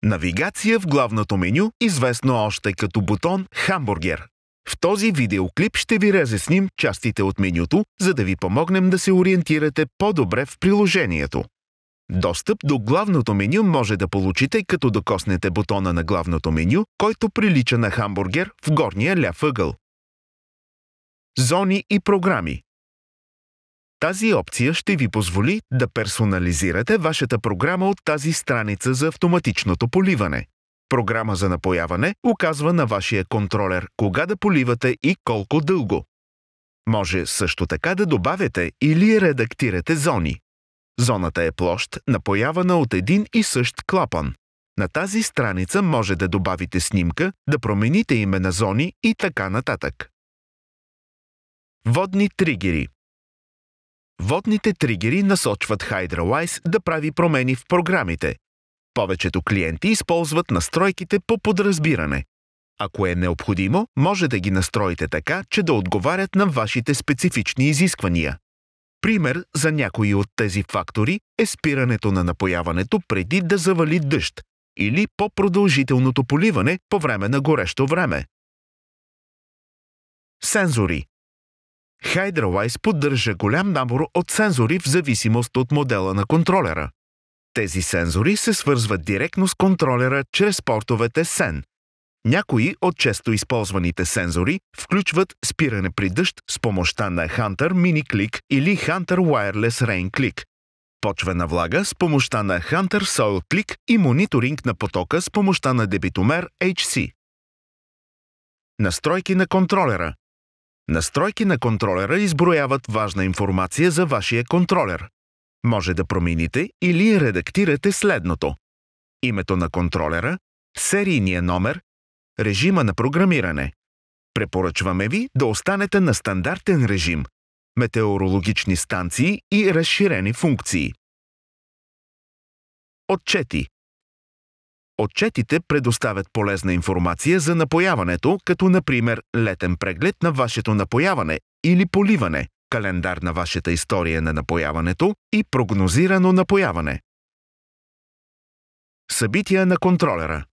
Навигация в главното меню, известно още като бутон «Хамбургер». В този видеоклип ще ви разясним частите от менюто, за да ви помогнем да се ориентирате по-добре в приложението. Достъп до главното меню може да получите, като докоснете бутона на главното меню, който прилича на хамбургер в горния ляв ъгъл. Зони и програми. Тази опция ще ви позволи да персонализирате вашата програма от тази страница за автоматичното поливане. Програма за напояване указва на вашия контролер кога да поливате и колко дълго. Може също така да добавяте или редактирате зони. Зоната е площ, напоявана от един и същ клапан. На тази страница може да добавите снимка, да промените име на зони и така нататък. Водни тригери. Водните тригери насочват HydroWise да прави промени в програмите. Повечето клиенти използват настройките по подразбиране. Ако е необходимо, може да ги настроите така, че да отговарят на вашите специфични изисквания. Пример за някои от тези фактори е спирането на напояването преди да завали дъжд или по-продължителното поливане по време на горещо време. Сензори. HydroWise поддържа голям набор от сензори в зависимост от модела на контролера. Тези сензори се свързват директно с контролера чрез портовете SEN. Някои от често използваните сензори включват спиране при дъжд с помощта на Hunter Mini Click или Hunter Wireless Rain Click, почвена влага с помощта на Hunter Soil Click и мониторинг на потока с помощта на дебитомер HC. Настройки на контролера. Настройки на контролера изброяват важна информация за вашия контролер. Може да промените или редактирате следното: името на контролера, серийния номер, режима на програмиране. Препоръчваме ви да останете на стандартен режим, метеорологични станции и разширени функции. Отчети. Отчетите предоставят полезна информация за напояването, като например летен преглед на вашето напояване или поливане, календар на вашата история на напояването и прогнозирано напояване. Събития на контролера.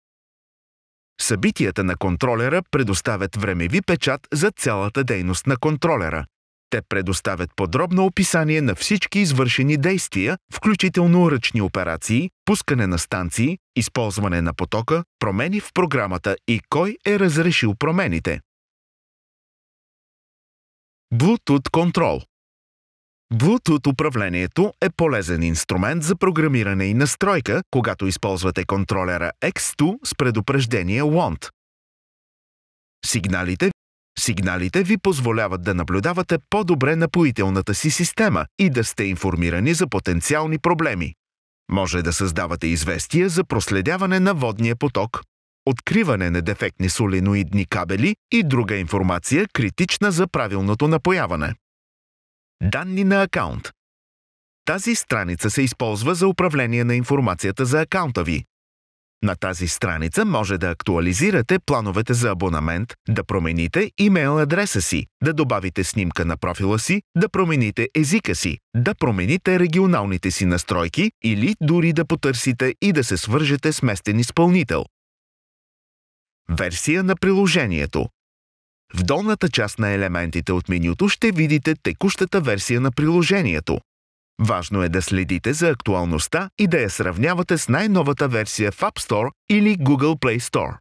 Събитията на контролера предоставят времеви печат за цялата дейност на контролера. Те предоставят подробно описание на всички извършени действия, включително ръчни операции, пускане на станции, използване на потока, промени в програмата и кой е разрешил промените. Bluetooth Control. Bluetooth управлението е полезен инструмент за програмиране и настройка, когато използвате контролера X2 с предупреждение WANT. Сигналите ви позволяват да наблюдавате по-добре напоителната си система и да сте информирани за потенциални проблеми. Може да създавате известия за проследяване на водния поток, откриване на дефектни соленоидни кабели и друга информация, критична за правилното напояване. Данни на акаунт. Тази страница се използва за управление на информацията за акаунта ви. На тази страница може да актуализирате плановете за абонамент, да промените имейл адреса си, да добавите снимка на профила си, да промените езика си, да промените регионалните си настройки или дори да потърсите и да се свържете с местен изпълнител. Версия на приложението. В долната част на елементите от менюто ще видите текущата версия на приложението. Важно е да следите за актуалността и да я сравнявате с най-новата версия в App Store или Google Play Store.